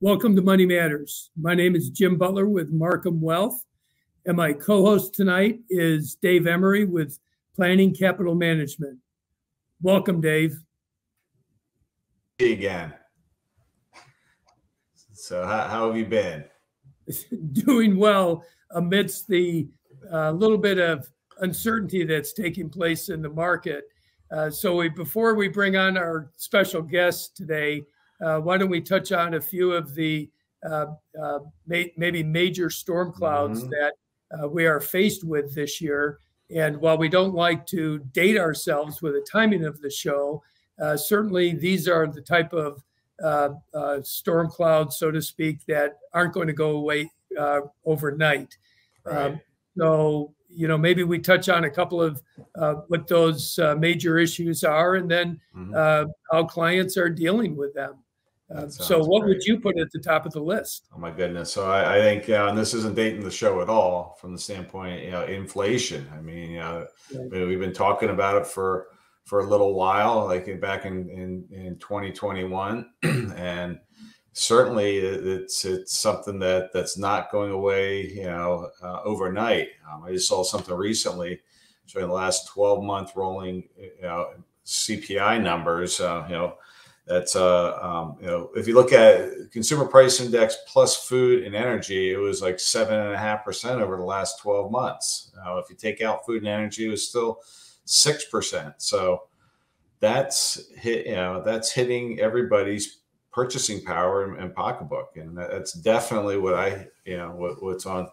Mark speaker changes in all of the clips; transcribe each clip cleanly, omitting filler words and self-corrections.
Speaker 1: Welcome to Money Matters. My name is Jim Butler with Markham Wealth, and my co-host tonight is Dave Emery with Planning Capital Management. Welcome, Dave.
Speaker 2: Again. So how have you been?
Speaker 1: Doing well amidst the little bit of uncertainty that's taking place in the market. Before we bring on our special guest today, why don't we touch on a few of the maybe major storm clouds that we are faced with this year. And while we don't like to date ourselves with the timing of the show, certainly these are the type of storm clouds, so to speak, that aren't going to go away overnight.
Speaker 2: Right.
Speaker 1: Maybe we touch on a couple of what those major issues are, and then how clients are dealing with them. So what would you put at the top of the list?
Speaker 2: Oh, my goodness. So I think, and this isn't dating the show at all from the standpoint, inflation. I mean, we've been talking about it for a little while, like back in 2021. And certainly it's something that's not going away, overnight. I just saw something recently showing the last 12-month rolling, CPI numbers, that's if you look at consumer price index plus food and energy, it was like 7.5% over the last 12 months. If you take out food and energy, it was still 6%. So that's hitting everybody's purchasing power and pocketbook, and that's definitely what what's on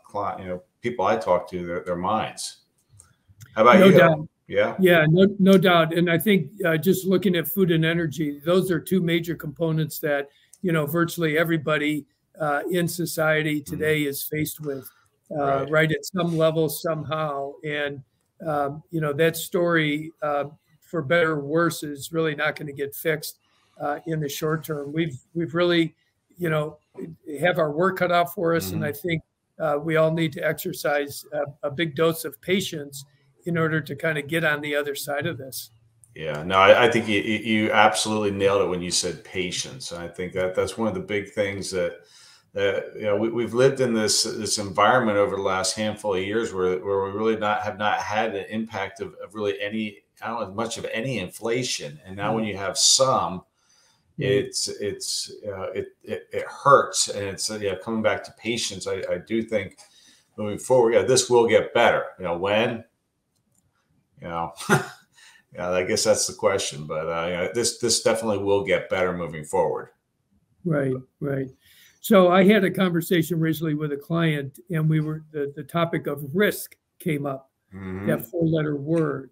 Speaker 2: people I talk to their minds. How about you?
Speaker 1: No doubt.
Speaker 2: Yeah,
Speaker 1: no doubt. And I think just looking at food and energy, those are two major components that, virtually everybody in society today is faced with, right, at some level, somehow. And, that story, for better or worse, is really not going to get fixed in the short term. We've really, have our work cut out for us. And I think we all need to exercise a big dose of patience in order to kind of get on the other side of this.
Speaker 2: Yeah, no, I think you absolutely nailed it when you said patience. And I think that's one of the big things that we've lived in this environment over the last handful of years where we really have not had an impact of really any, I don't know, much of any inflation. And now when you have some, it hurts. And it's coming back to patience. I do think moving forward, this will get better. When? I guess that's the question, but this definitely will get better moving forward.
Speaker 1: Right. So I had a conversation recently with a client, and the topic of risk came up, that four-letter word.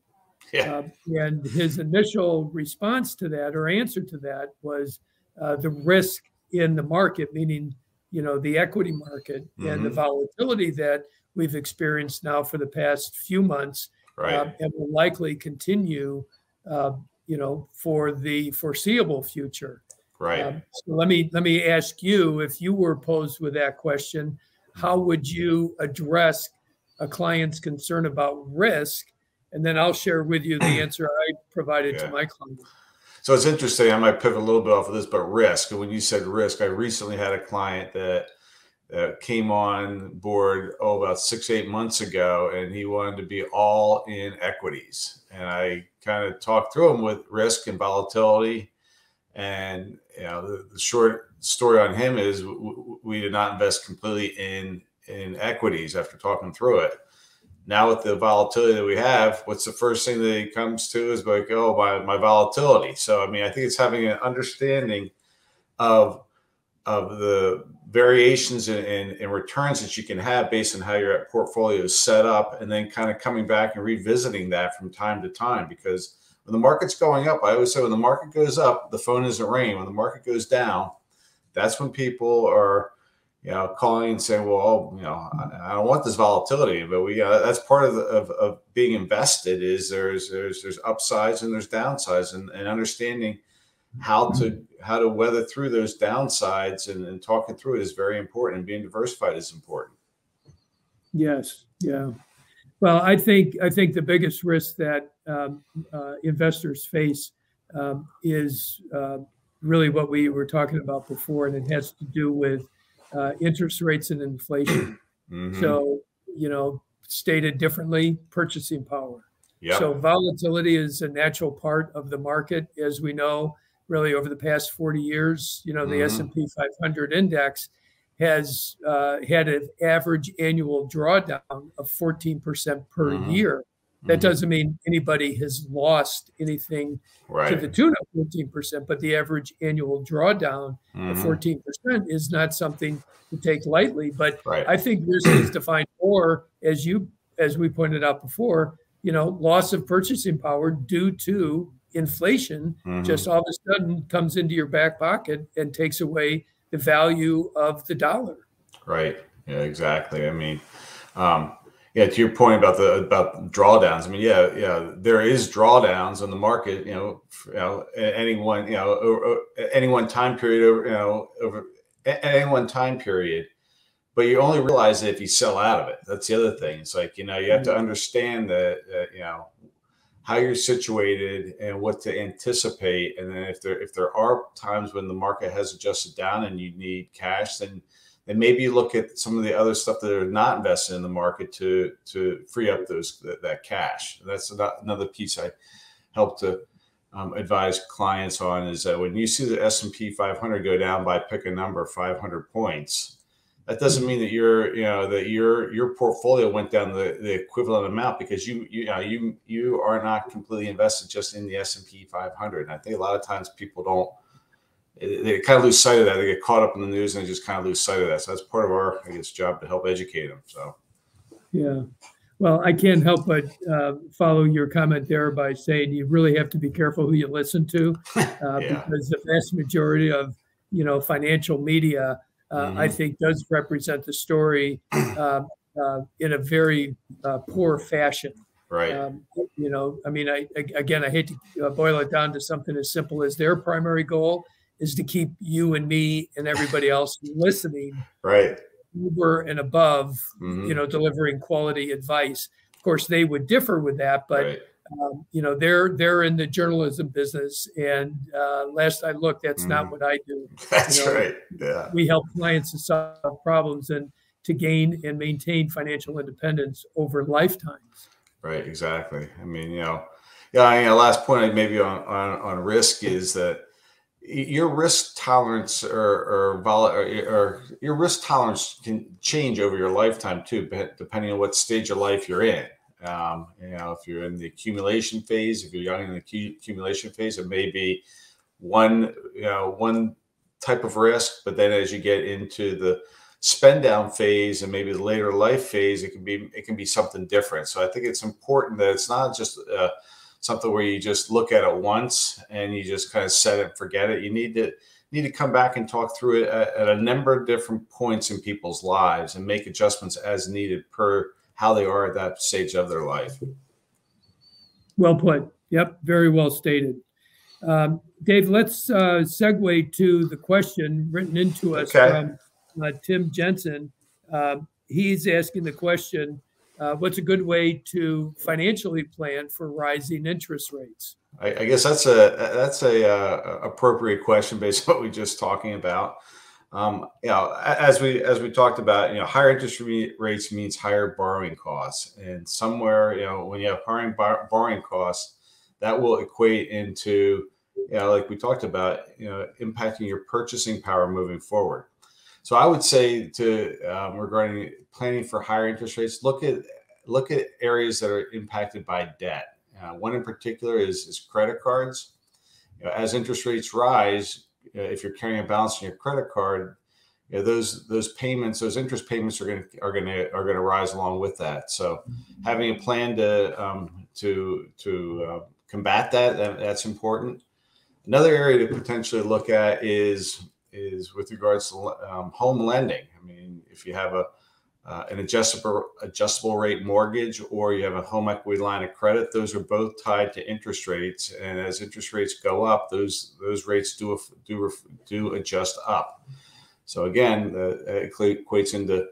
Speaker 2: Yeah.
Speaker 1: And his initial response to that, or answer to that, was the risk in the market, meaning, the equity market and the volatility that we've experienced now for the past few months.
Speaker 2: Right.
Speaker 1: And will likely continue, for the foreseeable future.
Speaker 2: Right.
Speaker 1: So let me ask you, if you were posed with that question, how would you address a client's concern about risk? And then I'll share with you the answer I provided to my client.
Speaker 2: So it's interesting. I might pivot a little bit off of this, but risk. And when you said risk, I recently had a client that came on board, about 6-8 months ago, and he wanted to be all in equities. And I kind of talked through him with risk and volatility. And the short story on him is we did not invest completely in equities after talking through it. Now with the volatility that we have, what's the first thing that he comes to is like, my volatility. So I think it's having an understanding of the variations in returns that you can have based on how your portfolio is set up, and then kind of coming back and revisiting that from time to time. Because when the market's going up, I always say when the market goes up, the phone isn't ringing. When the market goes down, that's when people are, calling and saying, well, I don't want this volatility. But that's part of being invested is there's upsides and there's downsides, and understanding how to weather through those downsides and talking through it is very important, and being diversified is important.
Speaker 1: Yes. Yeah. Well, I think the biggest risk that investors face is really what we were talking about before, and it has to do with interest rates and inflation.
Speaker 2: Mm-hmm.
Speaker 1: So, stated differently, purchasing power.
Speaker 2: Yep.
Speaker 1: So volatility is a natural part of the market, as we know, really over the past 40 years. The S&P 500 index has had an average annual drawdown of 14% per year. That doesn't mean anybody has lost anything to the tune of 14%, but the average annual drawdown of 14% is not something to take lightly. But I think risk is defined more, as we pointed out before, loss of purchasing power due to inflation just all of a sudden comes into your back pocket and takes away the value of the dollar.
Speaker 2: Right. Yeah, exactly. I mean, to your point about drawdowns. I mean, there is drawdowns in the market. Any one time period over any one time period, but you only realize it if you sell out of it. That's the other thing. It's like you have to understand that how you're situated and what to anticipate, and then if there are times when the market has adjusted down and you need cash, then maybe you look at some of the other stuff that are not invested in the market to free up that cash. And that's another piece I help to advise clients on, is that when you see the S&P 500 go down by, pick a number, 500 points, that doesn't mean that your portfolio went down the equivalent amount, because you are not completely invested just in the S&P 500. And I think a lot of times people they kind of lose sight of that. They get caught up in the news and they just kind of lose sight of that. So that's part of our, job to help educate them. So,
Speaker 1: yeah. Well, I can't help but follow your comment there by saying you really have to be careful who you listen to, because the vast majority of, financial media, I think, does represent the story in a very poor fashion.
Speaker 2: Right.
Speaker 1: I mean, I hate to boil it down to something as simple as their primary goal is to keep you and me and everybody else listening over and above, delivering quality advice. Of course, they would differ with that, but they're in the journalism business, and last I looked, that's not what I do.
Speaker 2: That's right. Yeah.
Speaker 1: We help clients to solve problems and to gain and maintain financial independence over lifetimes.
Speaker 2: Right. Exactly. I mean, last point maybe on risk is that your risk tolerance or your risk tolerance can change over your lifetime too, depending on what stage of life you're in. If you're in the accumulation phase, if you're young in the accumulation phase, it may be one type of risk, but then as you get into the spend down phase and maybe the later life phase, it can be something different. So I think it's important that it's not just something where you just look at it once and you just kind of set it and forget it. You need to come back and talk through it at a number of different points in people's lives and make adjustments as needed per how they are at that stage of their life.
Speaker 1: Well put. Yep. Very well stated. Dave, let's segue to the question written into us from Tim Jensen. He's asking the question, what's a good way to financially plan for rising interest rates?
Speaker 2: I guess that's a appropriate question based on what we just talking about. As we talked about, higher interest rates means higher borrowing costs, and somewhere, when you have higher borrowing costs, that will equate into, like we talked about, impacting your purchasing power moving forward. So I would say regarding planning for higher interest rates, look at areas that are impacted by debt. One in particular is credit cards. As interest rates rise, if you're carrying a balance on your credit card, those interest payments are going to rise along with that. So having a plan to combat that's important. Another area to potentially look at is with regards to home lending. I mean, if you have an adjustable rate mortgage or you have a home equity line of credit, those are both tied to interest rates. And as interest rates go up, those rates do adjust up. So again, it equates into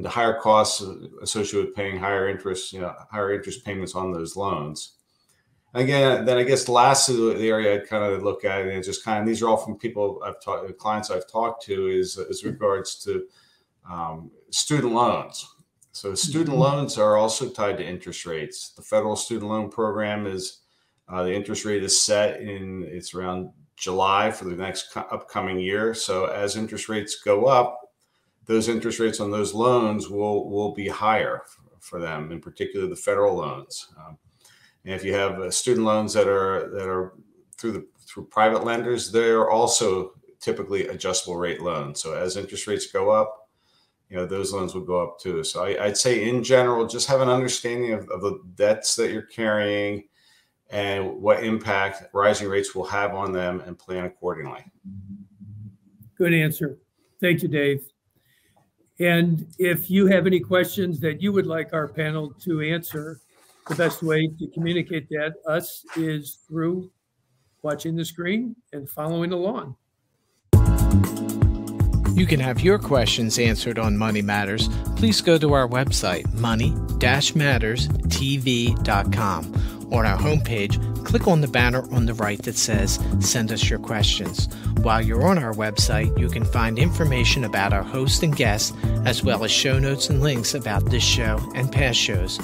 Speaker 2: higher costs associated with paying higher interest payments on those loans. Again, then I guess lastly, the area I'd kind of look at, and just kind of, these are all from people clients I've talked to, is regards to student loans. So student loans are also tied to interest rates. The federal student loan program is, the interest rate is set it's around July for the next upcoming year. So as interest rates go up, those interest rates on those loans will be higher for them, in particular the federal loans. And if you have student loans that are through private lenders, they're also typically adjustable rate loans. So as interest rates go up, those loans will go up too. So I'd say in general, just have an understanding of the debts that you're carrying and what impact rising rates will have on them, and plan accordingly.
Speaker 1: Good answer. Thank you, Dave. And if you have any questions that you would like our panel to answer, the best way to communicate that us is through watching the screen and following along.
Speaker 3: You can have your questions answered on Money Matters. Please go to our website, money-matterstv.com. On our homepage, click on the banner on the right that says, Send us your questions. While you're on our website, you can find information about our host and guests, as well as show notes and links about this show and past shows.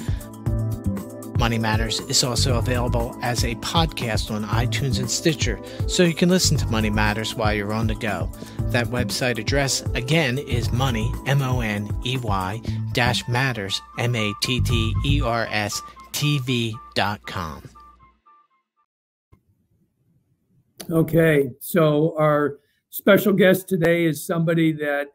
Speaker 3: Money Matters is also available as a podcast on iTunes and Stitcher, so you can listen to Money Matters while you're on the go. That website address, again, is money, MONEY, -matters, MATTERS, TV.com.
Speaker 1: Okay, so our special guest today is somebody that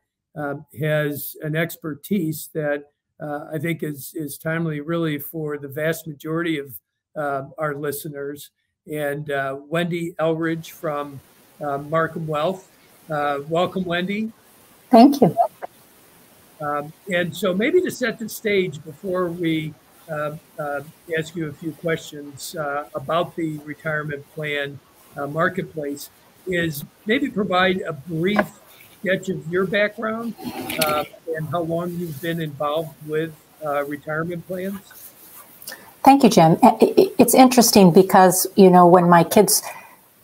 Speaker 1: has an expertise that I think is timely, really, for the vast majority of our listeners. And Wendy Elridge from Markham Wealth. Welcome, Wendy.
Speaker 4: Thank you.
Speaker 1: And so maybe to set the stage before we ask you a few questions about the retirement plan marketplace, is maybe provide a brief sketch of your background and how long you've been involved with retirement plans.
Speaker 4: Thank you, Jim. It's interesting because, when my kids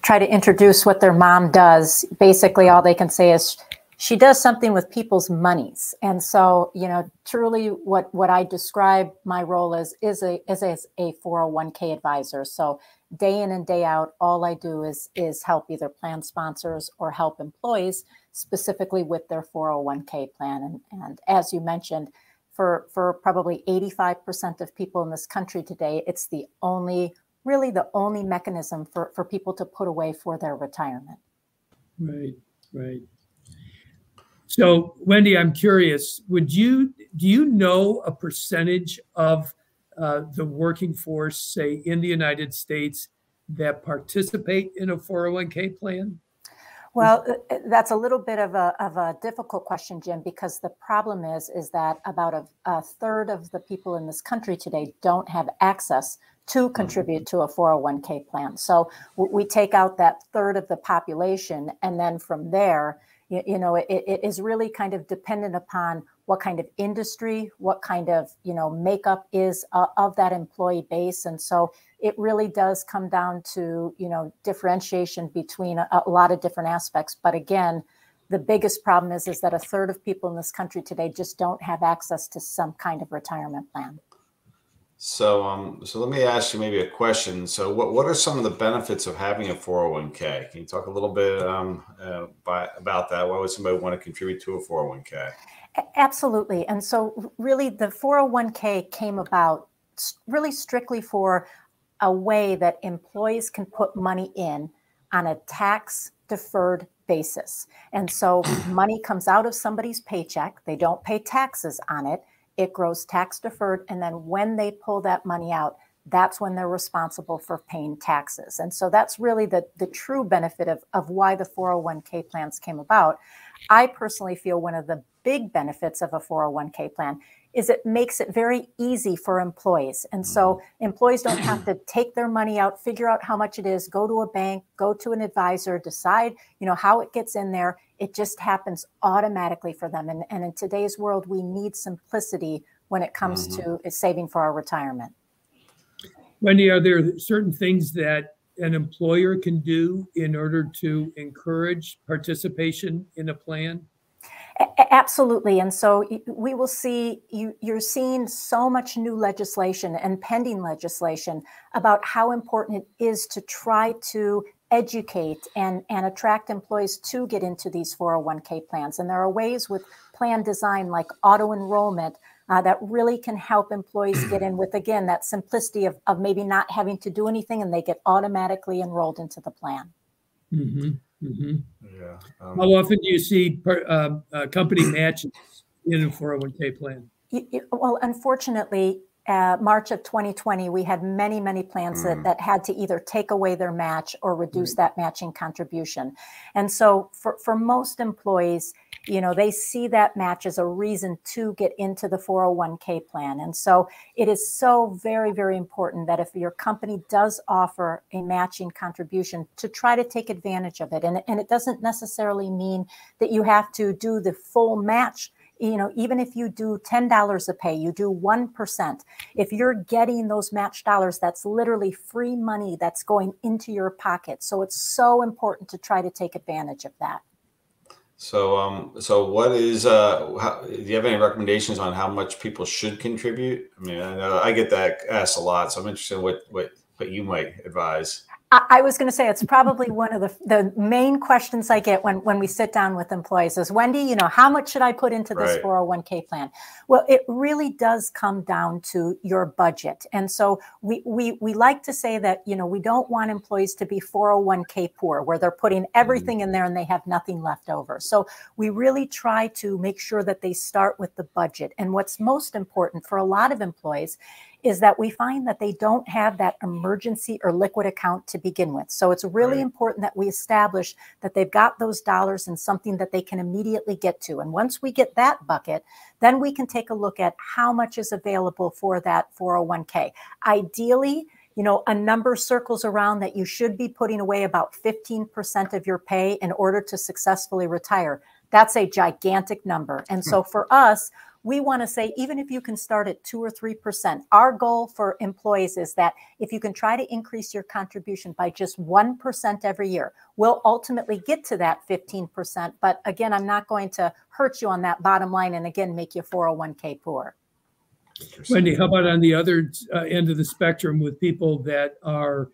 Speaker 4: try to introduce what their mom does, basically all they can say is, she does something with people's monies. And so, truly what I describe my role as is a 401k advisor. So day in and day out, all I do is help either plan sponsors or help employees specifically with their 401k plan. And as you mentioned, for probably 85% of people in this country today, it's the only mechanism for people to put away for their retirement.
Speaker 1: Right. So, Wendy, I'm curious, do you know a percentage of the working force, say, in the United States that participate in a 401k plan?
Speaker 4: Well, that's a little bit of a difficult question, Jim, because the problem is that about a third of the people in this country today don't have access to contribute to a 401k plan. So we take out that third of the population, and then from there, it is really kind of dependent upon what kind of industry, what kind of, makeup is of that employee base. And so it really does come down to, differentiation between a lot of different aspects. But again, the biggest problem is that a third of people in this country today just don't have access to some kind of retirement plan. So
Speaker 2: let me ask you maybe a question. So what are some of the benefits of having a 401k? Can you talk a little bit about that? Why would somebody want to contribute to a 401k?
Speaker 4: Absolutely. And so really the 401k came about really strictly for a way that employees can put money in on a tax deferred basis. And so money comes out of somebody's paycheck. They don't pay taxes on it. It grows tax deferred. And then when they pull that money out, that's when they're responsible for paying taxes. And so that's really the true benefit of why the 401k plans came about. I personally feel one of the big benefits of a 401k plan is it makes it very easy for employees. And so employees don't have to take their money out, figure out how much it is, go to a bank, go to an advisor, decide, how it gets in there. It just happens automatically for them. And in today's world, we need simplicity when it comes to saving for our retirement.
Speaker 1: Wendy, are there certain things that an employer can do in order to encourage participation in a plan?
Speaker 4: Absolutely. And so we will see, you're seeing so much new legislation and pending legislation about how important it is to try to educate and attract employees to get into these 401k plans. And there are ways with plan design like auto enrollment that really can help employees get in with, again, that simplicity of maybe not having to do anything and they get automatically enrolled into the plan.
Speaker 1: Mm-hmm. Mm-hmm.
Speaker 2: Yeah.
Speaker 1: How often do you see company matches in a 401k plan?
Speaker 4: Well, unfortunately, March of 2020, we had many plans that had to either take away their match or reduce that matching contribution. And so for most employees, they see that match as a reason to get into the 401k plan. And so it is so very important that if your company does offer a matching contribution, to try to take advantage of it. And it doesn't necessarily mean that you have to do the full match. Even if you do $10 a pay, you do 1%. If you're getting those match dollars, that's literally free money that's going into your pocket. So it's so important to try to take advantage of that.
Speaker 2: So what is, do you have any recommendations on how much people should contribute? I mean, I know I get that asked a lot, so I'm interested in what you might advise.
Speaker 4: I was going to say it's probably one of the main questions I get when we sit down with employees is, Wendy, how much should I put into this 401k plan? Well, it really does come down to your budget. And so we like to say that, we don't want employees to be 401k poor, where they're putting everything in there and they have nothing left over. So we really try to make sure that they start with the budget. And what's most important for a lot of employees is that we find that they don't have that emergency or liquid account to begin with. So it's really important that we establish that they've got those dollars in something that they can immediately get to. And once we get that bucket, then we can take a look at how much is available for that 401k. Ideally, a number circles around that you should be putting away about 15% of your pay in order to successfully retire. That's a gigantic number. And so for us, we want to say, even if you can start at 2 or 3%, our goal for employees is that if you can try to increase your contribution by just 1% every year, we'll ultimately get to that 15%. But again, I'm not going to hurt you on that bottom line and again, make you 401k poor.
Speaker 1: Wendy, how about on the other end of the spectrum with people that are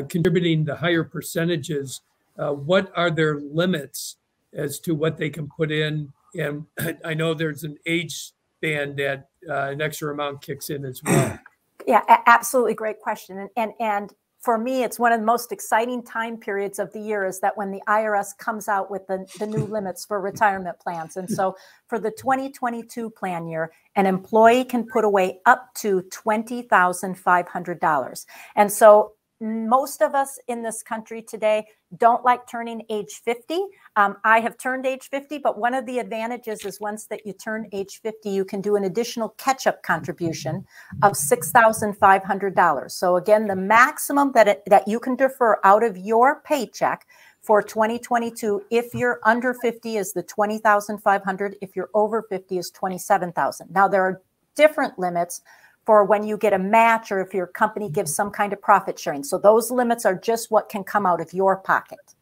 Speaker 1: contributing the higher percentages? What are their limits as to what they can put in? And I know there's an age band that an extra amount kicks in as well.
Speaker 4: Yeah, absolutely. Great question. And for me, it's one of the most exciting time periods of the year is that when the IRS comes out with the new limits for retirement plans. And so for the 2022 plan year, an employee can put away up to $20,500. And so most of us in this country today don't like turning age 50. I have turned age 50, but one of the advantages is once that you turn age 50, you can do an additional catch-up contribution of $6,500. So again, the maximum that you can defer out of your paycheck for 2022, if you're under 50, is the $20,500. If you're over 50, is $27,000. Now there are different limits for when you get a match or if your company gives some kind of profit sharing. So those limits are just what can come out of your pocket.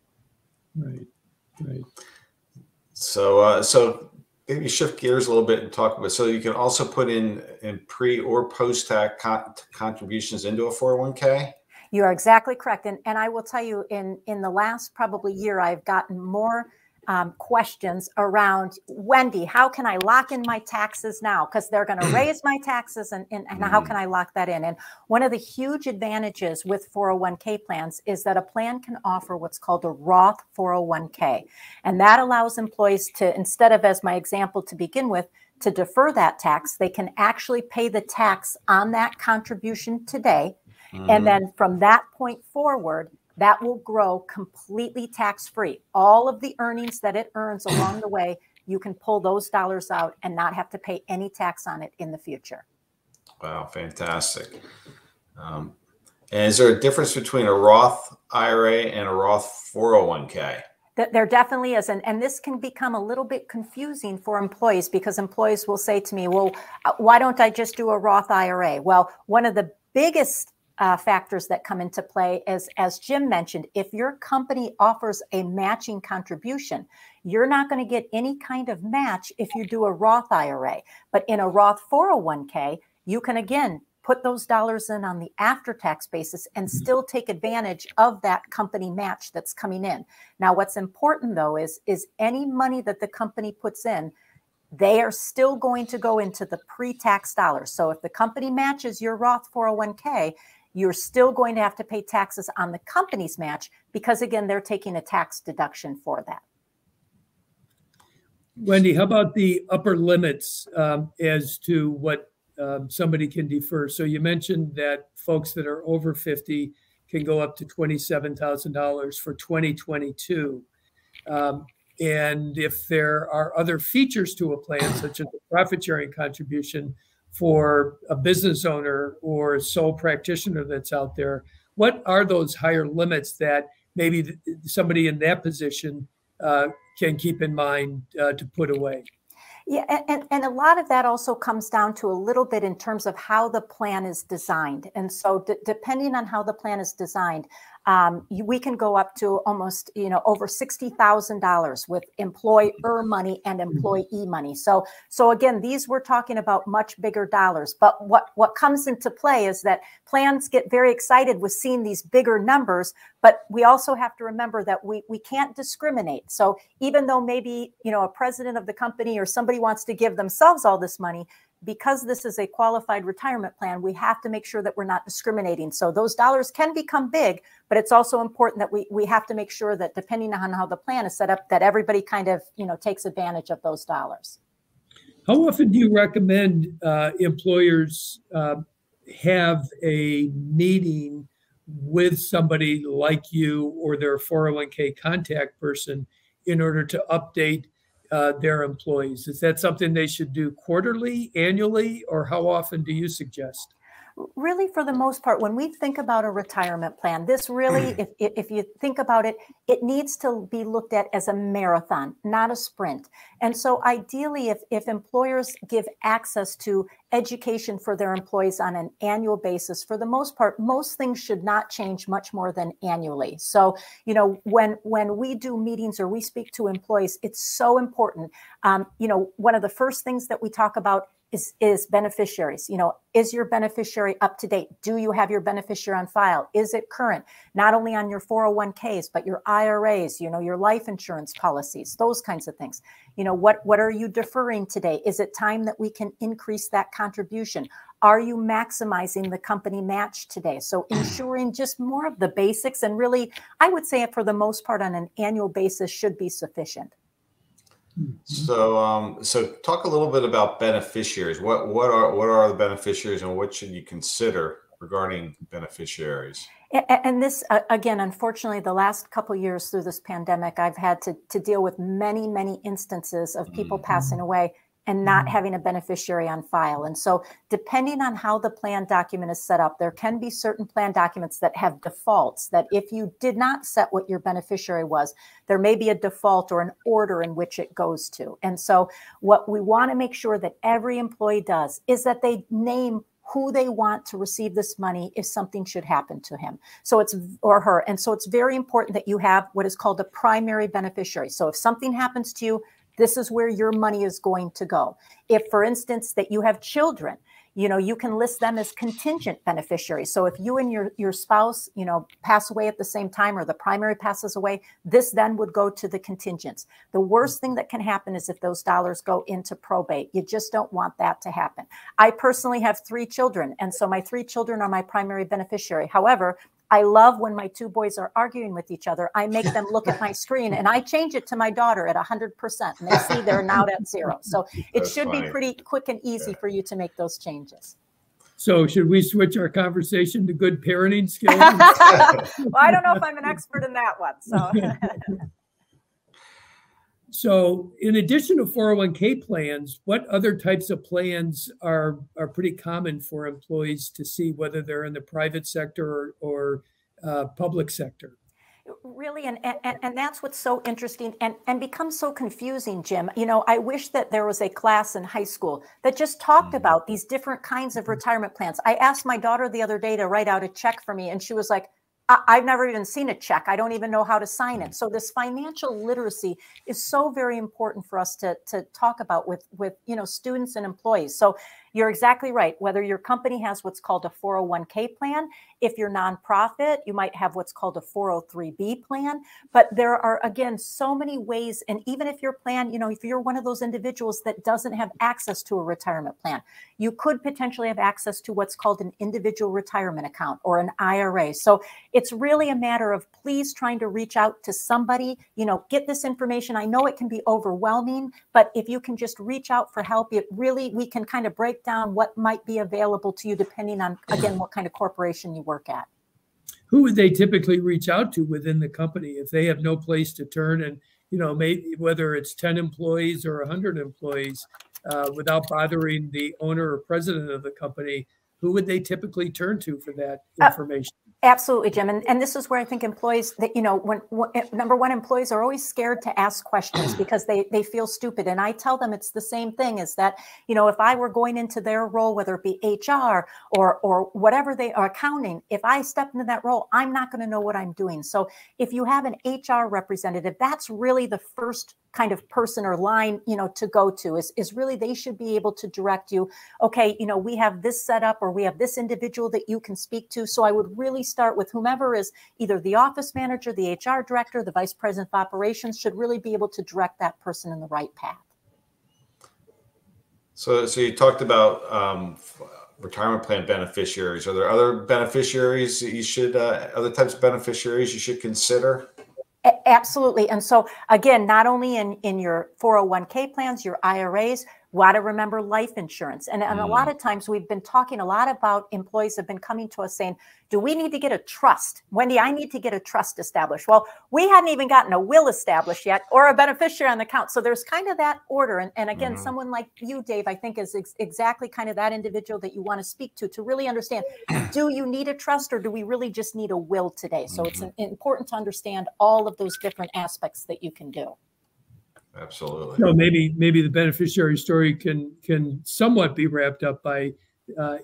Speaker 1: Right.
Speaker 2: So maybe shift gears a little bit and talk about, so you can also put in pre or post-tax contributions into a 401k?
Speaker 4: You are exactly correct. And I will tell you, in the last probably year, I've gotten more questions around, Wendy, how can I lock in my taxes now? Because they're going to raise my taxes and how can I lock that in? And one of the huge advantages with 401k plans is that a plan can offer what's called a Roth 401k. And that allows employees to, instead of, as my example to begin with, to defer that tax, they can actually pay the tax on that contribution today. And then from that point forward, that will grow completely tax-free. All of the earnings that it earns along the way, you can pull those dollars out and not have to pay any tax on it in the future.
Speaker 2: Wow, fantastic. And is there a difference between a Roth IRA and a Roth 401k?
Speaker 4: There definitely is. And this can become a little bit confusing for employees because employees will say to me, well, why don't I just do a Roth IRA? Well, one of the biggest factors that come into play is, as Jim mentioned, if your company offers a matching contribution, you're not going to get any kind of match if you do a Roth IRA. But in a Roth 401k, you can, again, put those dollars in on the after-tax basis and still take advantage of that company match that's coming in. Now, what's important, though, is any money that the company puts in, they are still going to go into the pre-tax dollars. So if the company matches your Roth 401k, you're still going to have to pay taxes on the company's match because, again, they're taking a tax deduction for that.
Speaker 1: Wendy, how about the upper limits as to what somebody can defer? So you mentioned that folks that are over 50 can go up to $27,000 for 2022. And if there are other features to a plan, such as a profit sharing contribution for a business owner or a sole practitioner that's out there, what are those higher limits that maybe somebody in that position can keep in mind to put away?
Speaker 4: Yeah, and a lot of that also comes down to a little bit in terms of how the plan is designed. And so depending on how the plan is designed, we can go up to almost, over $60,000 with employer money and employee money. So again, these we're talking about much bigger dollars. But what comes into play is that plans get very excited with seeing these bigger numbers, but we also have to remember that we can't discriminate. So even though maybe, a president of the company or somebody wants to give themselves all this money, because this is a qualified retirement plan, we have to make sure that we're not discriminating. So those dollars can become big, but it's also important that we have to make sure that depending on how the plan is set up, that everybody kind of, takes advantage of those dollars.
Speaker 1: How often do you recommend employers have a meeting with somebody like you or their 401k contact person in order to update their employees? Is that something they should do quarterly, annually, or how often do you suggest?
Speaker 4: Really, for the most part, when we think about a retirement plan, this really, if you think about it, it needs to be looked at as a marathon, not a sprint. And so ideally, if employers give access to education for their employees on an annual basis, for the most part, most things should not change much more than annually. So, when we do meetings or we speak to employees, it's so important. One of the first things that we talk about is beneficiaries. Is your beneficiary up to date? Do you have your beneficiary on file? Is it current? Not only on your 401ks, but your IRAs, your life insurance policies, those kinds of things. What are you deferring today? Is it time that we can increase that contribution? Are you maximizing the company match today? So ensuring just more of the basics, and really, I would say for the most part on an annual basis should be sufficient.
Speaker 2: So talk a little bit about beneficiaries. What are the beneficiaries, and what should you consider regarding beneficiaries?
Speaker 4: And this, again, unfortunately, the last couple of years through this pandemic, I've had to deal with many, many instances of people passing away and not having a beneficiary on file. And so depending on how the plan document is set up, there can be certain plan documents that have defaults that if you did not set what your beneficiary was, there may be a default or an order in which it goes to. And so what we want to make sure that every employee does is that they name who they want to receive this money if something should happen to him. So it's, or her. And so it's very important that you have what is called a primary beneficiary. So if something happens to you, this is where your money is going to go. If, for instance, that you have children, you can list them as contingent beneficiaries. So if you and your spouse, pass away at the same time, or the primary passes away, this then would go to the contingents. The worst thing that can happen is if those dollars go into probate. You just don't want that to happen. I personally have 3 children, and so my 3 children are my primary beneficiary. However, I love when my 2 boys are arguing with each other. I make them look at my screen and I change it to my daughter at 100%, and they see they're now at 0. So it should be pretty quick and easy for you to make those changes.
Speaker 1: So should we switch our conversation to good parenting skills?
Speaker 4: Well, I don't know if I'm an expert in that one.
Speaker 1: So in addition to 401k plans, what other types of plans are pretty common for employees to see, whether they're in the private sector or public sector?
Speaker 4: Really, and that's what's so interesting and becomes so confusing, Jim. You know, I wish that there was a class in high school that just talked about these different kinds of retirement plans. I asked my daughter the other day to write out a check for me, and she was like, I've never even seen a check. I don't even know how to sign it. So this financial literacy is so very important for us to talk about with you know, students and employees. So you're exactly right. Whether your company has what's called a 401k plan, if you're nonprofit, you might have what's called a 403b plan. But there are, again, so many ways. And even if your plan, you know, if you're one of those individuals that doesn't have access to a retirement plan, you could potentially have access to what's called an individual retirement account or an IRA. So it's really a matter of please trying to reach out to somebody, you know, get this information. I know it can be overwhelming, but if you can just reach out for help, it really, we can kind of break down what might be available to you depending on, again, what kind of corporation you work at.
Speaker 1: Who would they typically reach out to within the company if they have no place to turn, and, you know, maybe whether it's 10 employees or 100 employees, without bothering the owner or president of the company? Who would they typically turn to for that information?
Speaker 4: Absolutely, Jim. And this is where I think employees that, you know, when number one, employees are always scared to ask questions because they feel stupid. And I tell them it's the same thing, is that, you know, if I were going into their role, whether it be HR or whatever they are, accounting, if I step into that role, I'm not going to know what I'm doing. So if you have an HR representative, that's really the first kind of person or line, you know, to go to is really, they should be able to direct you. Okay, you know, we have this set up, or we have this individual that you can speak to. So I would really start with whomever is either the office manager, the HR director, the vice president of operations, should really be able to direct that person in the right path.
Speaker 2: So you talked about retirement plan beneficiaries. Are there other beneficiaries that you should, other types of beneficiaries you should consider?
Speaker 4: Absolutely. And so again, not only in your 401k plans, your IRAs, want to remember life insurance. And a lot of times we've been talking a lot about, employees have been coming to us saying, do we need to get a trust? Wendy, I need to get a trust established. Well, we hadn't even gotten a will established yet or a beneficiary on the account. So there's kind of that order. And again, someone like you, Dave, I think is exactly kind of that individual that you want to speak to really understand, do you need a trust, or do we really just need a will today? So it's important to understand all of those different aspects that you can do.
Speaker 2: Absolutely.
Speaker 1: So maybe the beneficiary story can somewhat be wrapped up by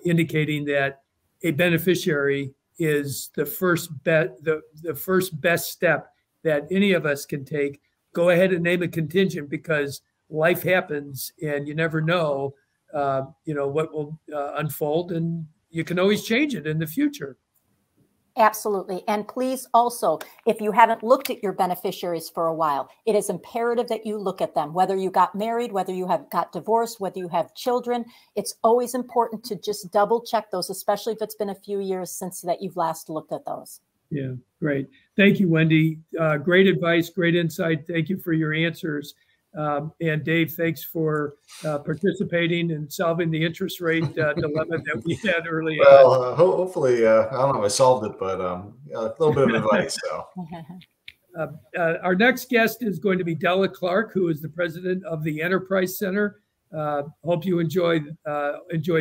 Speaker 1: indicating that a beneficiary is the first the first best step that any of us can take. Go ahead and name a contingent, because life happens and you never know, you know, what will unfold, and you can always change it in the future.
Speaker 4: Absolutely. And please also, if you haven't looked at your beneficiaries for a while, it is imperative that you look at them, whether you got married, whether you have got divorced, whether you have children. It's always important to just double check those, especially if it's been a few years since that you've last looked at those.
Speaker 1: Yeah, great. Thank you, Wendy. Great advice, great insight. Thank you for your answers. And Dave, thanks for participating and solving the interest rate dilemma that we had earlier.
Speaker 2: Well, hopefully, I don't know if I solved it, but a little bit of advice. So.
Speaker 1: Our next guest is going to be Della Clark, who is the president of the Enterprise Center. Hope you enjoyed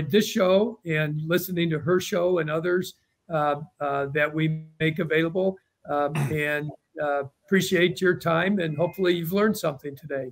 Speaker 1: this show and listening to her show and others that we make available. And appreciate your time, and hopefully you've learned something today.